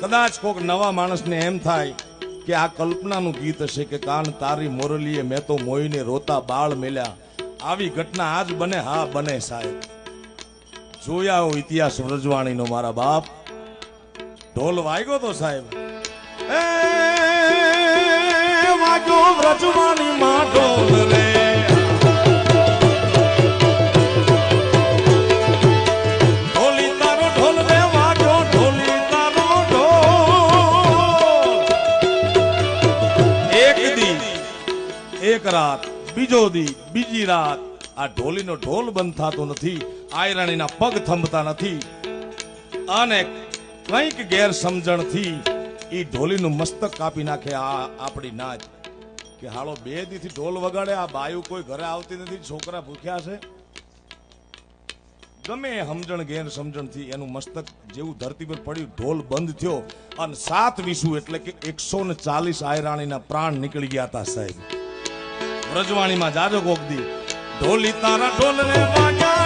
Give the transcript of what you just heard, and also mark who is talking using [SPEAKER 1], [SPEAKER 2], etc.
[SPEAKER 1] કદાચ કોક નવા માણસને એમ થાય કે આ કલ્પનાનું ગીત હશે કે કાન તારી મોરલીએ મેં તો મોઈને રોતા બાળ મેલ્યા. આવી ઘટના આજ બને? હા બને સાહેબ. જોયા હો ઇતિહાસ વ્રજવાણીનો મારા બાપ. ઢોલ વાગ્યો તો સાહેબ, એ વાગ્યો વ્રજવાણી માં ઢોલ રે. ઢોલી તારો ઢોલ રે વાગ્યો, ઢોલી તારો ઢોલ. એક દી એક રાત, બીજો દી બીજી રાત, આ ઢોલીનો ઢોલ બંધ થતો નથી. આયરાણીના પગ થંભતા નથી અને કંઈક ગેરસમજણથી ઈ ઢોલીનું મસ્તક કાપી નાખે. આ આપણી નાચ કે હાલો 2 દીથી ઢોલ વગાડે, આ બાયુ કોઈ ઘરે આવતી નથી, છોકરા ભૂખ્યા છે. ગમે સમજણ ગેરસમજણથી એનું મસ્તક જેવું ધરતી પર પડ્યું, ઢોલ બંધ થયો અને 7 વિસુ એટલે કે 140 આયરાણીના પ્રાણ નીકળી ગયા હતા સાહેબ. વ્રજવાણીમાં જાજો કોક દી ઢોલી તારા ઢોલ રે વાગ્યા.